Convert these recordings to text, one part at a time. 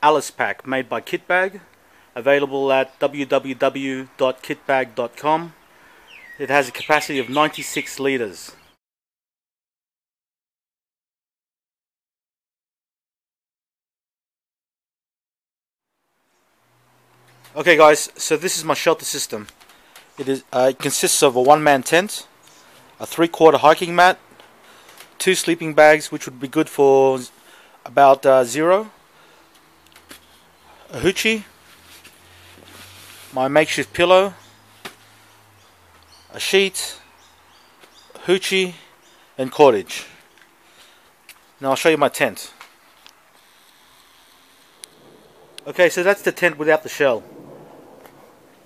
Alice pack made by Kitbag, available at www.kitbag.com. It has a capacity of 96 litres. Okay guys, so this is my shelter system. It consists of a one-man tent, a 3/4 hiking mat, 2 sleeping bags which would be good for about 0, a hoochie, my makeshift pillow, a sheet, a hoochie and cordage. Now I'll show you my tent. Okay, so that's the tent without the shell.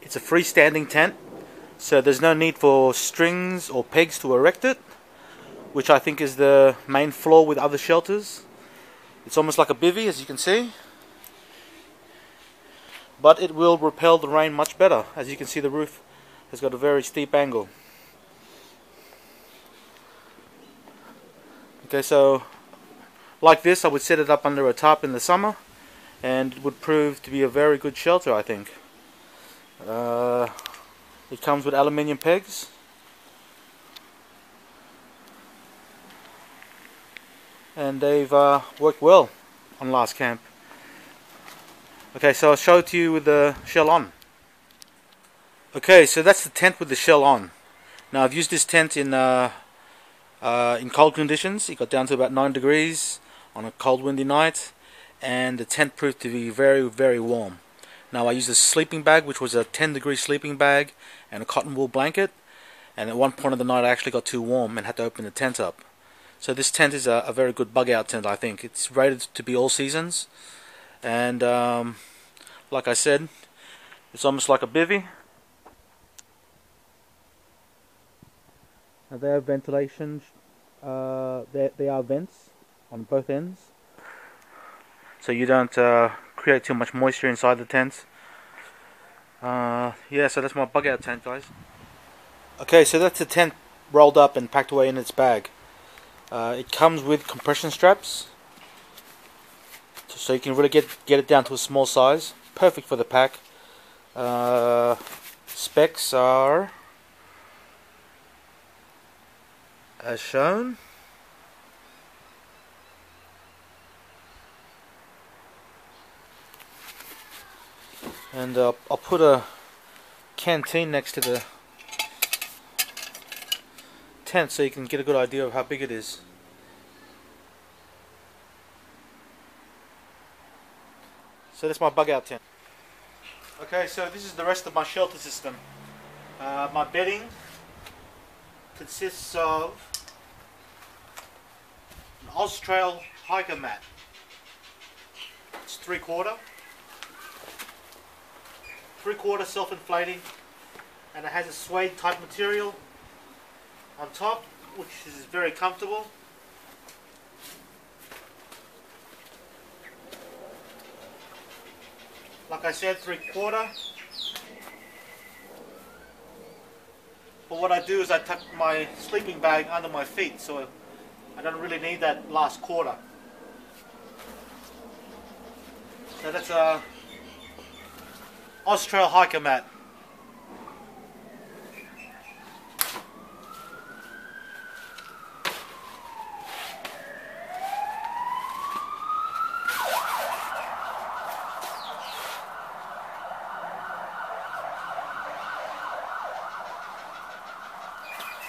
It's a freestanding tent, so there's no need for strings or pegs to erect it, which I think is the main flaw with other shelters. It's almost like a bivvy, as you can see, but it will repel the rain much better. As you can see, the roof has got a very steep angle. Okay, so like this, I would set it up under a tarp in the summer, and it would prove to be a very good shelter, I think. It comes with aluminium pegs. And they've worked well on last camp. Okay, so I'll show it to you with the shell on. Okay, so that's the tent with the shell on. Now I've used this tent in cold conditions. It got down to about 9 degrees on a cold windy night, and the tent proved to be very, very warm. Now I used a sleeping bag, which was a 10-degree sleeping bag, and a cotton wool blanket, and at one point of the night I actually got too warm and had to open the tent up. So this tent is a very good bug out tent, I think. It's rated to be all seasons, and like I said, it's almost like a bivvy. Now they have ventilation, there are vents on both ends, so you don't create too much moisture inside the tent. Yeah, so that's my bug out tent, guys. Okay, so that's the tent rolled up and packed away in its bag. It comes with compression straps, so you can really get it down to a small size. Perfect for the pack. Specs are as shown. And I'll put a canteen next to the tent so you can get a good idea of how big it is. So that's my bug out tent. Okay, so this is the rest of my shelter system. My bedding consists of an Austrail hiker mat. It's 3/4 self-inflating, and it has a suede type material on top, which is very comfortable. Like I said, 3/4. But what I do is I tuck my sleeping bag under my feet, so I don't really need that last quarter. So that's a Austrail hiker mat.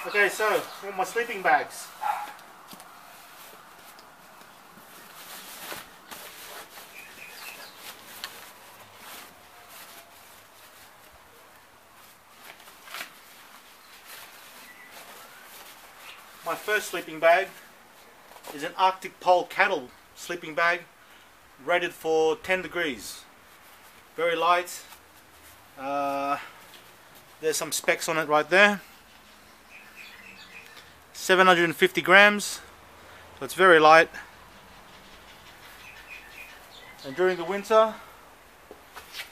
Okay, so all my sleeping bags. My first sleeping bag is an Arctic Pole cattle sleeping bag, rated for 10 degrees. Very light. There's some specs on it right there. 750 grams, so it's very light. And during the winter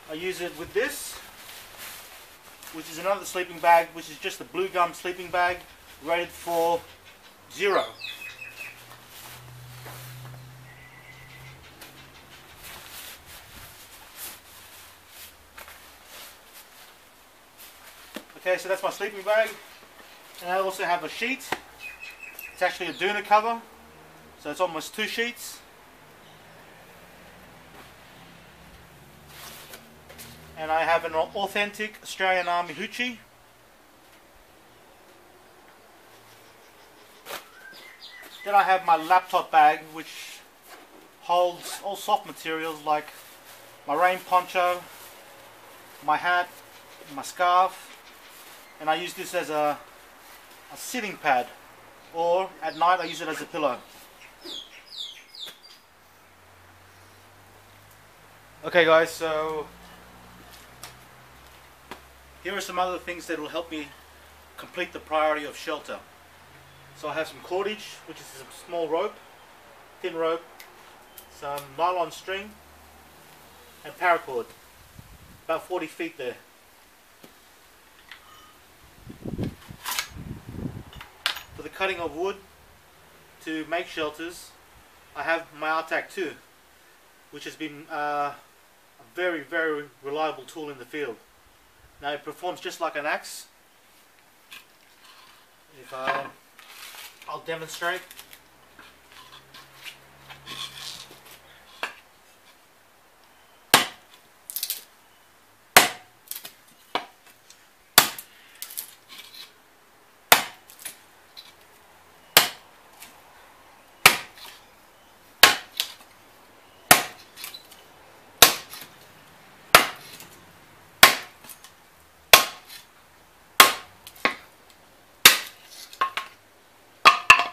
I use it with this, which is another sleeping bag, which is just a blue gum sleeping bag, rated for 0. Okay, so that's my sleeping bag. And I also have a sheet. It's actually a doona cover, so it's almost 2 sheets. And I have an authentic Australian Army hoochie. Then I have my laptop bag, which holds all soft materials like my rain poncho, my hat, my scarf, and I use this as a sitting pad, or at night I use it as a pillow. Okay guys, so here are some other things that will help me complete the priority of shelter. So I have some cordage, which is a small rope, thin rope, some nylon string, and paracord, about 40 feet there. For the cutting of wood to make shelters, I have my Artac 2, which has been a very, very reliable tool in the field. Now it performs just like an axe. If I'll demonstrate.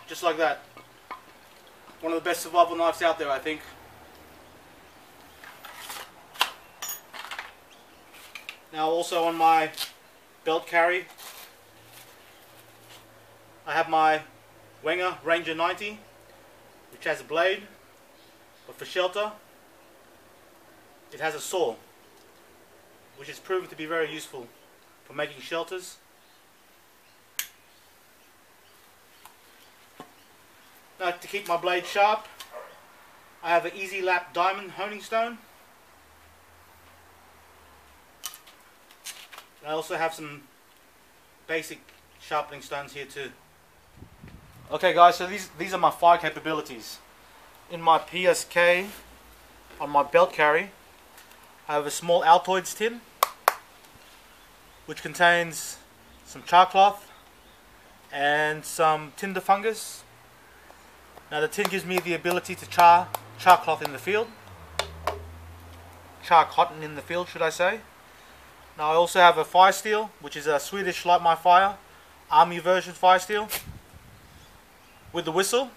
Just like that. One of the best survival knives out there, I think. Now also on my belt carry, I have my Wenger Ranger 90, which has a blade, but for shelter, it has a saw, which has proven to be very useful for making shelters. Now to keep my blade sharp, I have an Easy Lap diamond honing stone. I also have some basic sharpening stones here too. Okay guys, so these are my fire capabilities. In my PSK, on my belt carry, I have a small Altoids tin, which contains some char cloth and some tinder fungus. Now the tin gives me the ability to char cloth in the field. Char cotton in the field, should I say. Now I also have a fire steel, which is a Swedish Light My Fire Army version fire steel with the whistle.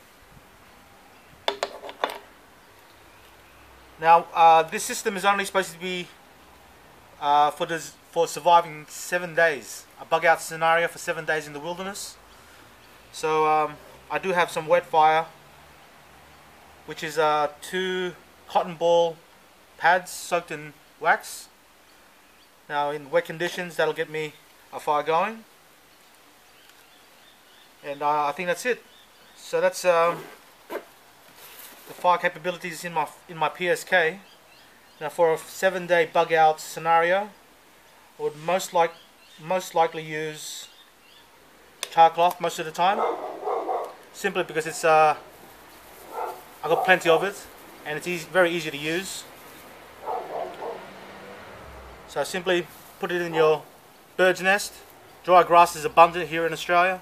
Now this system is only supposed to be for surviving 7 days, a bug out scenario for 7 days in the wilderness. So I do have some wet fire, which is 2 cotton ball pads soaked in wax. Now in wet conditions, that'll get me a fire going, and I think that's it. So that's the fire capabilities in my PSK. Now for a 7-day bug out scenario, I would most likely use char cloth most of the time, simply because it's I got plenty of it, and it's very easy to use. So simply put it in your bird's nest. Dry grass is abundant here in Australia,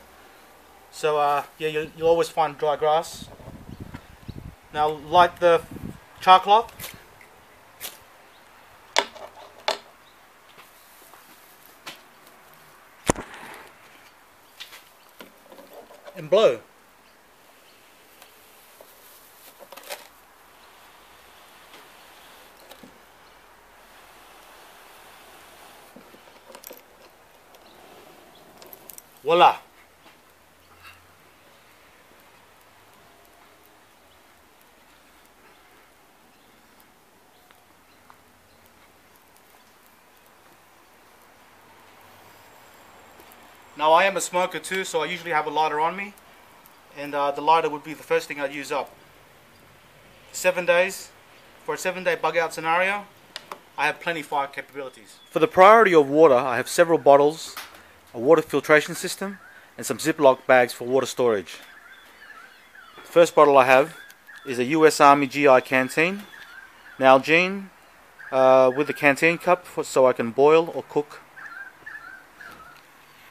so yeah, you'll always find dry grass. Now light the char cloth, and blow. Voila! Now I am a smoker too, so I usually have a lighter on me, and the lighter would be the first thing I'd use up. 7 days, for a 7-day bug out scenario, I have plenty fire capabilities. For the priority of water, I have several bottles a water filtration system, and some Ziploc bags for water storage. The first bottle I have is a US Army GI canteen, Nalgene, with a canteen cup so I can boil or cook.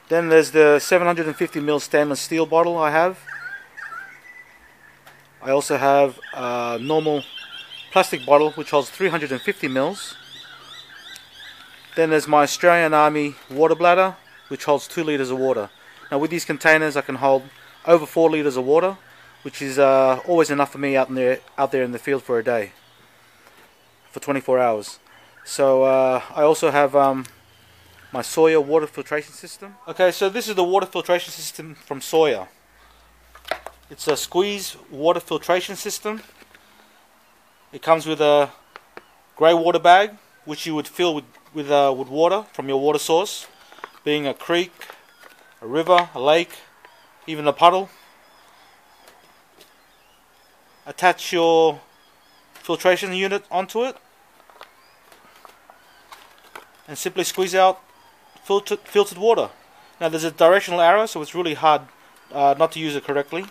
Then there's the 750ml stainless steel bottle I have. I also have a normal plastic bottle which holds 350ml. Then there's my Australian Army water bladder which holds 2 litres of water. Now with these containers I can hold over 4 litres of water, which is always enough for me out there in the field for a day, for 24 hours. So I also have my Sawyer water filtration system. Okay, so this is the water filtration system from Sawyer. It's a squeeze water filtration system. It comes with a grey water bag, which you would fill with water from your water source, being a creek, a river, a lake, even a puddle. Attach your filtration unit onto it and simply squeeze out filtered water. Now there's a directional arrow, so it's really hard not to use it correctly.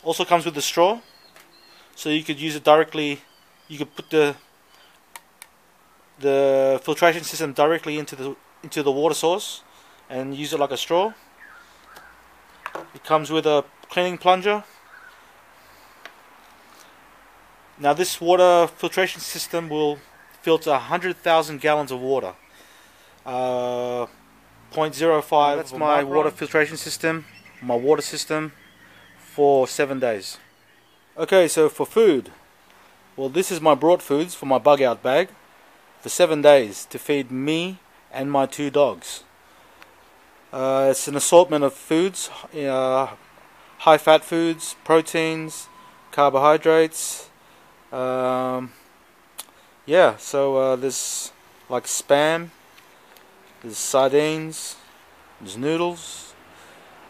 Also comes with the straw, so you could use it directly. You could put the filtration system directly into the water source and use it like a straw. It comes with a cleaning plunger. Now this water filtration system will filter 100,000 gallons of water. 0.05. That's my water filtration system, my water system for 7 days. Okay, so for food, well, this is my brought foods for my bug out bag for 7 days to feed me and my 2 dogs. It's an assortment of foods, high fat foods, proteins, carbohydrates. Yeah, so there's like spam, there's sardines, there's noodles,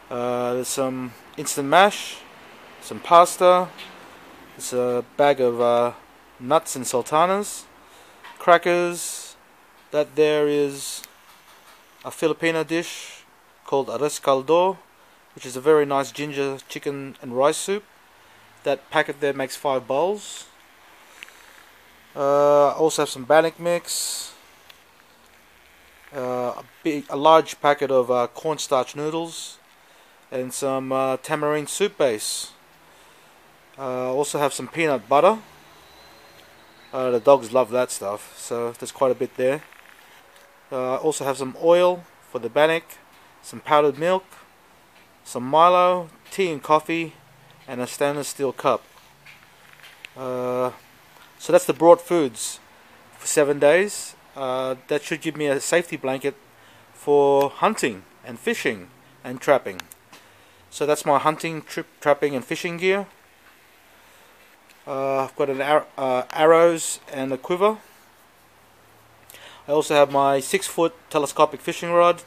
there's some instant mash, some pasta, there's a bag of nuts and sultanas, crackers. That there is a Filipino dish called arroz caldo, which is a very nice ginger chicken and rice soup. That packet there makes 5 bowls. I also have some bannock mix, a large packet of cornstarch noodles, and some tamarind soup base. Also have some peanut butter. The dogs love that stuff, so there's quite a bit there. Also have some oil for the bannock, some powdered milk, some Milo, tea and coffee, and a stainless steel cup. So that's the brought foods for 7 days. That should give me a safety blanket for hunting and fishing and trapping. So that's my hunting, trapping and fishing gear. I've got arrows and a quiver. I also have my 6-foot telescopic fishing rod.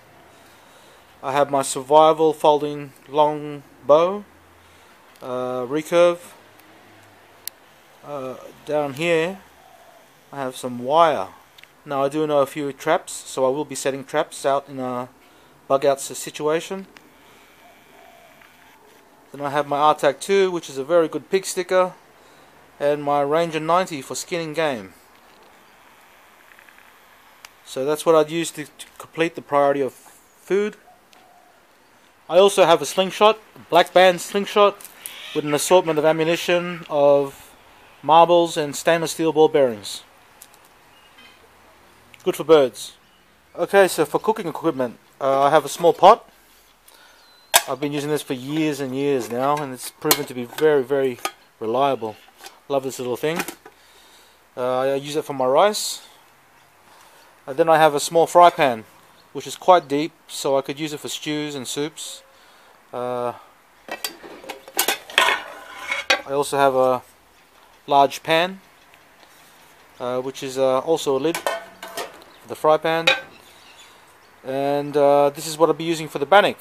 I have my survival folding long bow, recurve. Down here I have some wire. Now I do know a few traps, so I will be setting traps out in a bug out situation. Then I have my RTAC 2, which is a very good pig sticker, and my Ranger 90 for skinning game. So that's what I'd use to complete the priority of food. I also have a slingshot, a black band slingshot, with an assortment of ammunition of marbles and stainless steel ball bearings. Good for birds. Okay, so for cooking equipment, I have a small pot. I've been using this for years and years now, and it's proven to be very, very reliable. Love this little thing. I use it for my rice. And then I have a small fry pan, which is quite deep, so I could use it for stews and soups. I also have a large pan, which is also a lid for the fry pan. And this is what I'll be using for the bannock.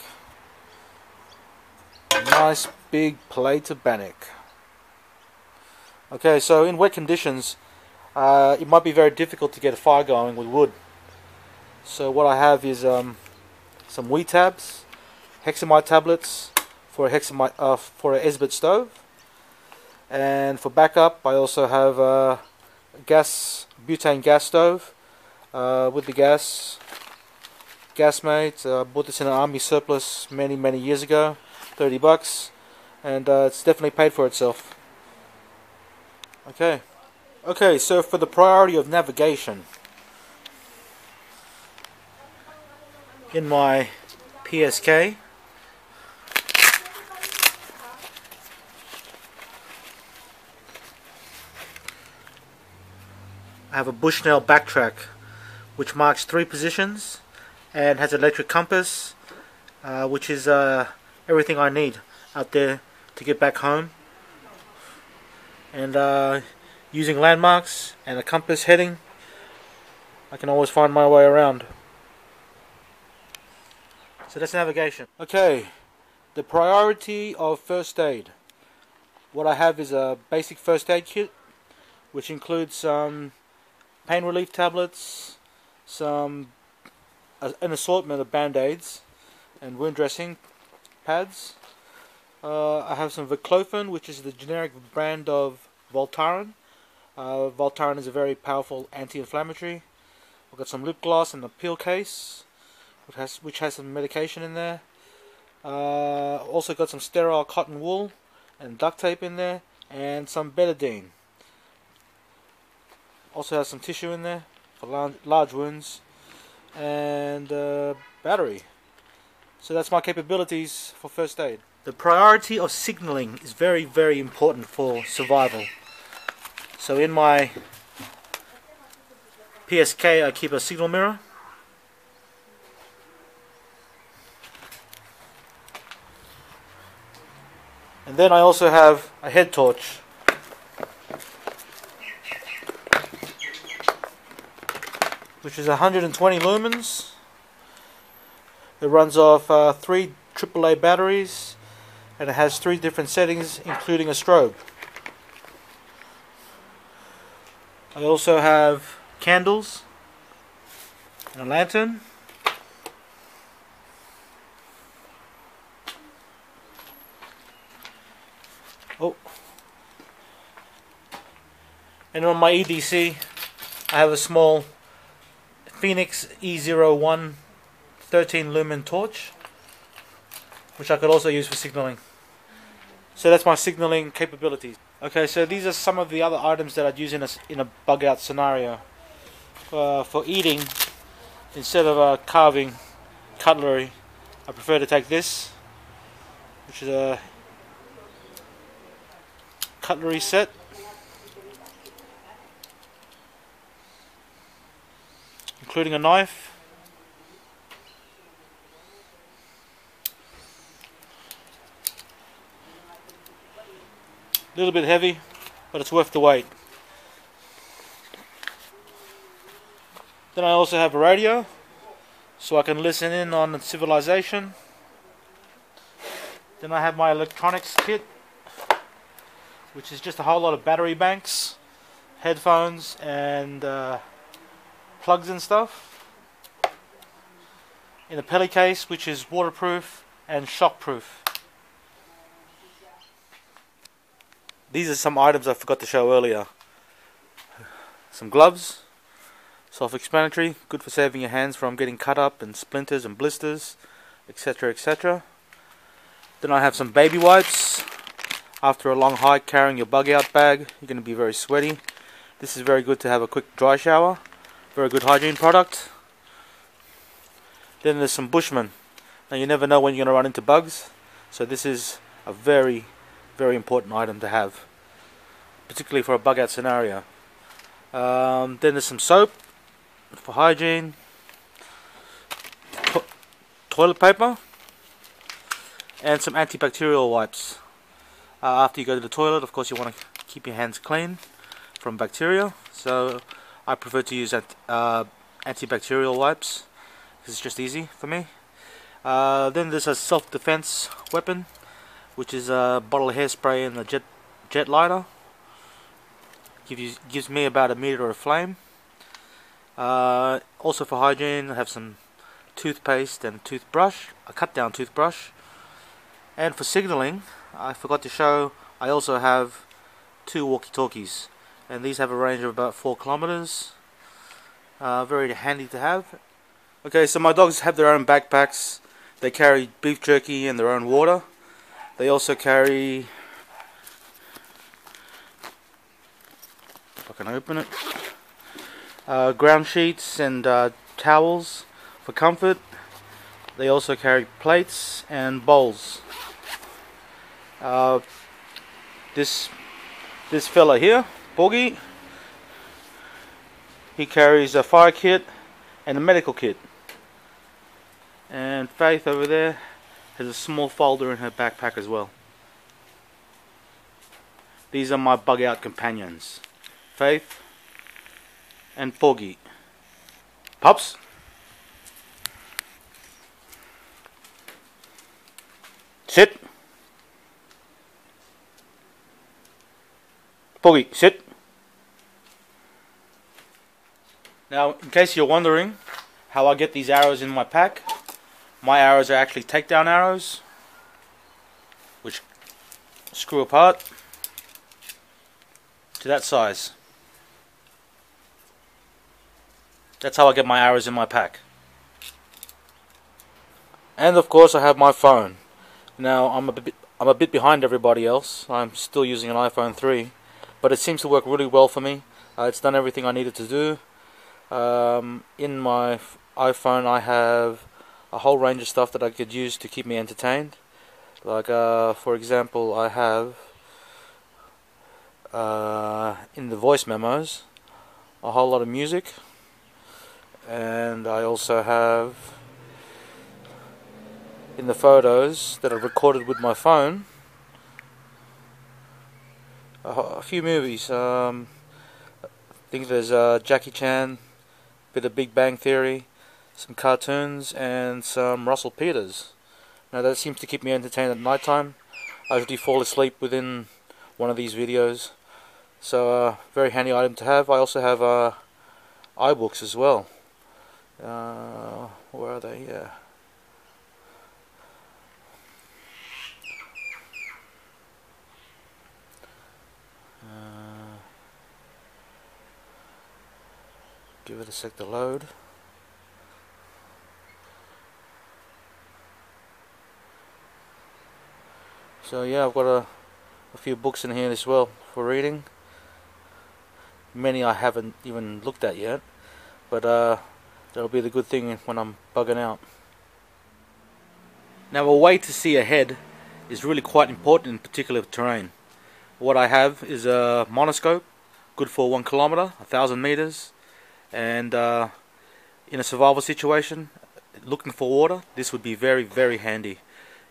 A nice big plate of bannock. Okay, so in wet conditions, it might be very difficult to get a fire going with wood. So what I have is some wheat tabs, hexamide tablets for a Esbit stove, and for backup I also have a butane gas stove with the Gasmate. Bought this in an army surplus many years ago, $30, and it's definitely paid for itself. Okay, so for the priority of navigation, in my PSK, I have a Bushnell backtrack which marks 3 positions and has an electric compass, which is everything I need out there to get back home. And using landmarks and a compass heading, I can always find my way around. So that's navigation. Okay, the priority of first aid. What I have is a basic first aid kit, which includes some pain relief tablets, an assortment of band-aids and wound dressing pads. I have some Viclofen, which is the generic brand of Voltaren. Voltaren is a very powerful anti-inflammatory. I've got some lip gloss and a pill case, which has some medication in there. Also got some sterile cotton wool and duct tape in there, and some betadine. Also has some tissue in there for large wounds, and battery. So that's my capabilities for first aid. The priority of signaling is very important for survival. So in my PSK I keep a signal mirror. And then I also have a head torch. Which is 120 lumens. It runs off 3 AAA batteries, and it has 3 different settings, including a strobe. I also have candles and a lantern. And on my EDC, I have a small Phoenix E01 13 lumen torch, which I could also use for signaling. So that's my signaling capabilities. Okay, so these are some of the other items that I'd use in a bug out scenario. For eating, instead of carving cutlery, I prefer to take this, which is a cutlery set. Including a knife, a little bit heavy, but it's worth the wait. Then I also have a radio, so I can listen in on civilization. Then I have my electronics kit, which is just a whole lot of battery banks, headphones, and plugs and stuff, in a pelly case which is waterproof and shockproof. These are some items I forgot to show earlier. Some gloves, self-explanatory, good for saving your hands from getting cut up and splinters and blisters, etc. Then I have some baby wipes. After a long hike carrying your bug out bag, you're going to be very sweaty. This is very good to have a quick dry shower. Very good hygiene product. Then there's some Bushman. Now you never know when you're going to run into bugs, so this is a very important item to have, particularly for a bug out scenario. Then there's some soap for hygiene, toilet paper, and some antibacterial wipes. After you go to the toilet, of course you want to keep your hands clean from bacteria, so I prefer to use antibacterial wipes. This is just easy for me. Then there's a self-defense weapon, which is a bottle of hairspray and a jet lighter. gives me about 1 meter of flame. Also for hygiene, I have some toothpaste and toothbrush, a cut down toothbrush. And for signaling, I forgot to show, I also have 2 walkie-talkies, and these have a range of about 4 kilometers. Very handy to have. Okay, so my dogs have their own backpacks. They carry beef jerky and their own water. They also carry, if I can open it, ground sheets and towels for comfort. They also carry plates and bowls. This fella here, Boggy, he carries a fire kit and a medical kit. And Faith over there has a small folder in her backpack as well. These are my bug out companions, Faith and Porgy. Pups. Sit. Porgy, sit. Now, in case you're wondering how I get these arrows in my pack, my arrows are actually takedown arrows, which screw apart to that size. That's how I get my arrows in my pack. And of course I have my phone. Now I'm a bit behind everybody else. I'm still using an iPhone 3, but it seems to work really well for me. It's done everything I needed to do. In my iPhone I have a whole range of stuff that I could use to keep me entertained. Like for example, I have in the voice memos a whole lot of music, and I also have in the photos that I've recorded with my phone a few movies. I think there's Jackie Chan, bit of Big Bang Theory, some cartoons, and some Russell Peters. Now that seems to keep me entertained at night time. I usually fall asleep within one of these videos, so very handy item to have. I also have iBooks as well. Where are they? Yeah. Give it a sec to load. So yeah, I've got a few books in here as well for reading. Many I haven't even looked at yet, but that'll be the good thing when I'm bugging out. Now, a way to see ahead is really quite important in particular terrain. What I have is a monoscope, good for 1 kilometer, 1,000 meters, and in a survival situation, looking for water, this would be very, very handy.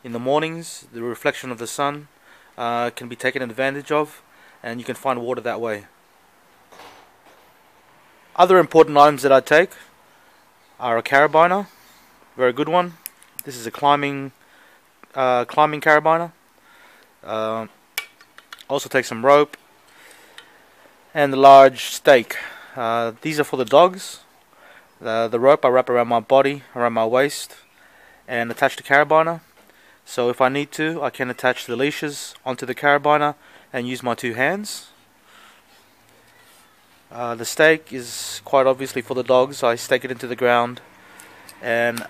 In the mornings, the reflection of the sun can be taken advantage of, and you can find water that way. Other important items that I take are a carabiner, very good one. This is a climbing carabiner. Also take some rope and a large stake. These are for the dogs. The rope I wrap around my body, around my waist, and attach the carabiner. So if I need to, I can attach the leashes onto the carabiner and use my 2 hands. The stake is quite obviously for the dogs. I stake it into the ground and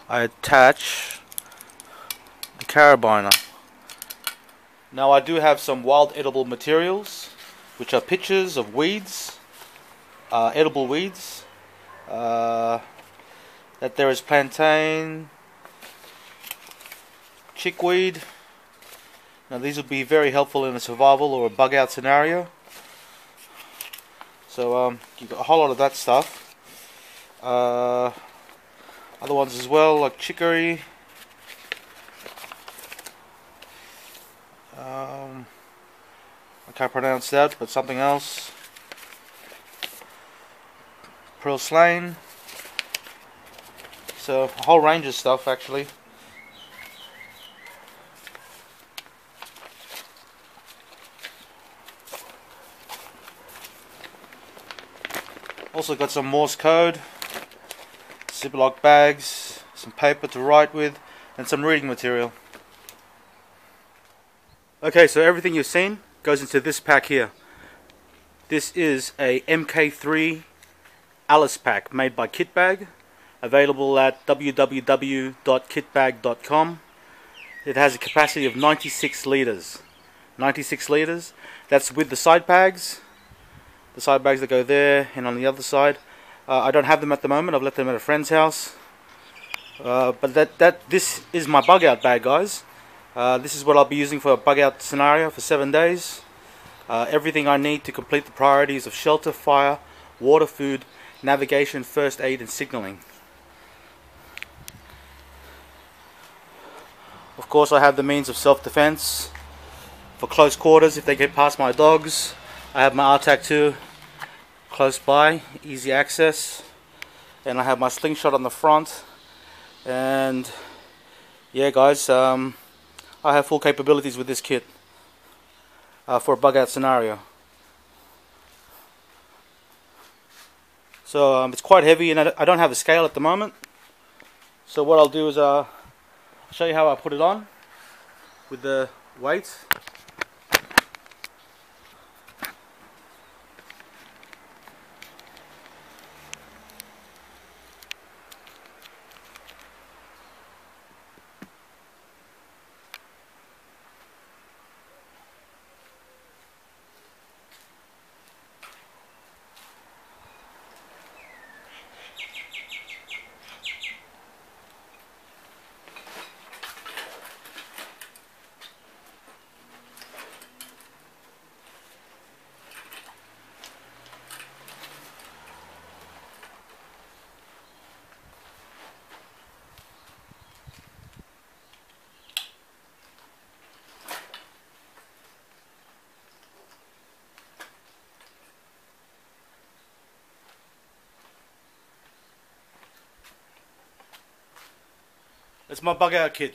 I attach the carabiner. Now I do have some wild edible materials, which are pictures of weeds, edible weeds. That there is plantain, chickweed. Now these would be very helpful in a survival or a bug out scenario. So you've got a whole lot of that stuff. Other ones as well, like chicory. I can't pronounce that, but something else. Pearl slain. So a whole range of stuff actually. Also got some Morse code, Ziploc bags, some paper to write with, and some reading material. Okay, so everything you've seen goes into this pack here. This is a MK3 Alice pack made by Kitbag, available at www.kitbag.com. It has a capacity of 96 litres. 96 litres. That's with the side bags. The side bags that go there and on the other side. I don't have them at the moment. I've left them at a friend's house. But this is my bug out bag, guys. This is what I'll be using for a bug out scenario for 7 days. Everything I need to complete the priorities of shelter, fire, water, food, navigation, first aid, and signaling. Of course, I have the means of self-defense for close quarters if they get past my dogs. I have my RTAC-2 close by, easy access, and I have my slingshot on the front. And yeah, guys, I have full capabilities with this kit for a bug out scenario. So it's quite heavy, and I don't have a scale at the moment. So what I'll do is show you how I put it on with the weights. It's my bug out kit.